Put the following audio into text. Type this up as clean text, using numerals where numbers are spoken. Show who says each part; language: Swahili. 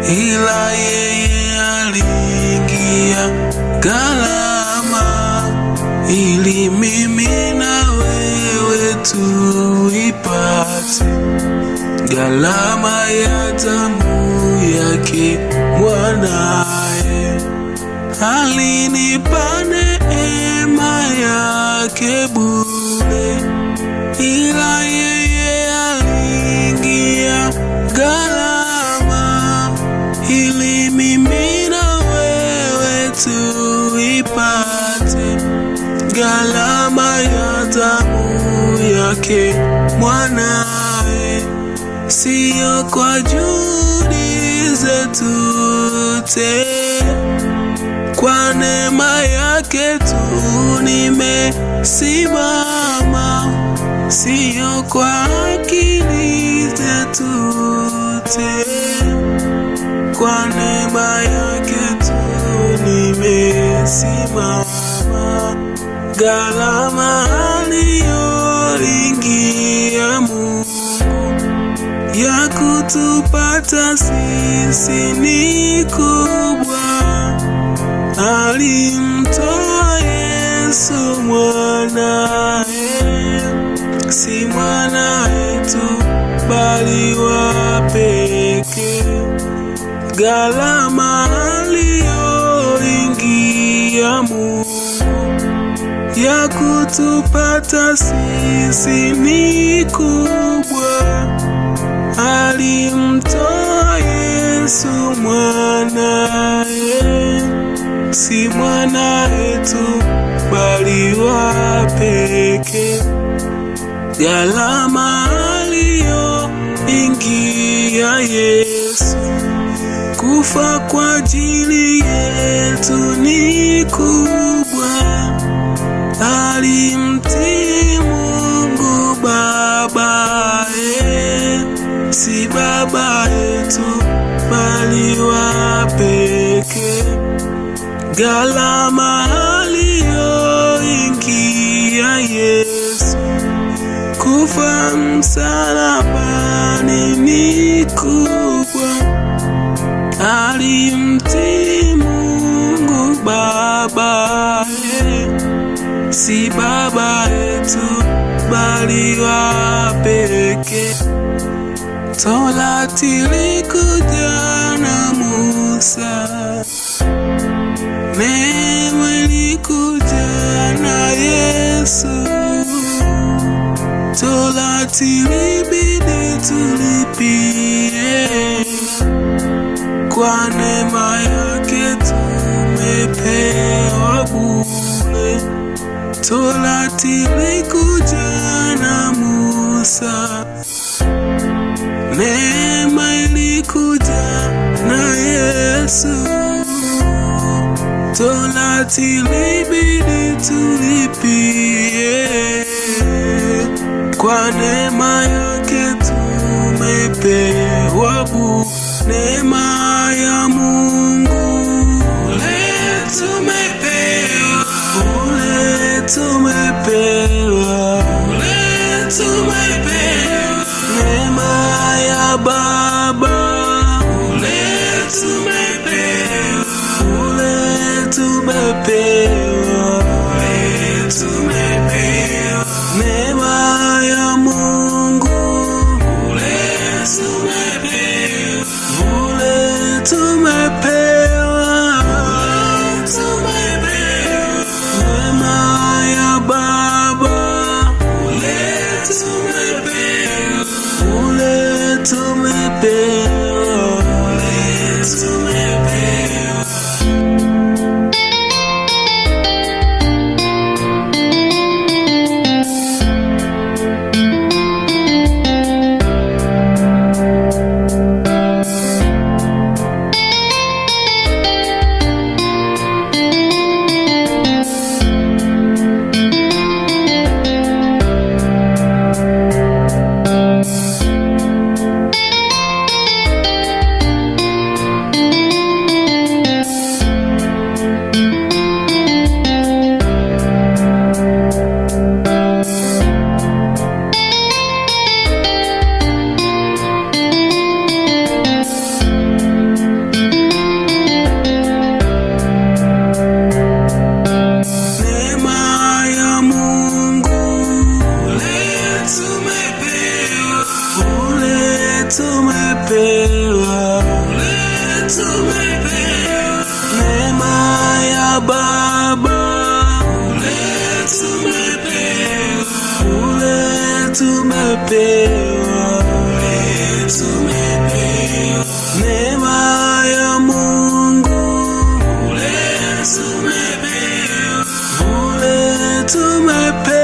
Speaker 1: ila yeye aliingia gharama ili mimi na wewe tuipate gharama ya damu yake mwanae. Alinipa neema yake bure, ila yeye aliingia gharama ili mimi na wewe tuipate gharama ya damu yake mwanae. Sio kwa juhudi zetu tena, kwa neema yake tu nimesimama. Sio kwa akili zetu tena, kwa neema yake tu nimesimama. Gharama aliyoingia Mungu ya kutupata sisi ni kubwa. Alimtoa Yesu mwanae, si mwanae tu bali wa pekee. Gharama aliyoingia Mungu ya kutupata sisi ni kubwa. Alimtoa Yesu mwanae, si mwanae tu bali wa pekee. Gharama aliyoingia Yesu kufa kwa ajili yetu ni kubwa. Alimtii Mungu Babae, si baba yetu bali wa pekee. Gharama aliyoingia Yesu kufa msalabani ni kubwa. Alimtii Mungu Babae, si baba yetu bali wa pekee. Torati ilikuja na Musa, neema ilikuja na Yesu. Torati ilibidi tulipie, kwa neema yake tumepewa bure. Torati ilikuja na Musa, neema ilikuja na Yesu. Torati ilibidi tulipie, kwa neema yake tumepewa bure. Neema ya Mungu ule tumepewa, ule tumepewa, ule tumepewa. Neema ya Baba ule tumepewa, ule tumepewa, ule tumepewa. Neema ya Mungu ule tumepewa, ule tumepewa, tumepewa. Neema ya Baba ule tumepewa, ule tumepewa, ule tumepewa. tumepewa.
Speaker 2: Neema ya Baba
Speaker 1: Ule tumepewa.
Speaker 2: ule tumepewa.
Speaker 1: Tumepewa.
Speaker 2: Neema ya Mungu
Speaker 1: Ule tumepewa.
Speaker 2: ule tumepewa.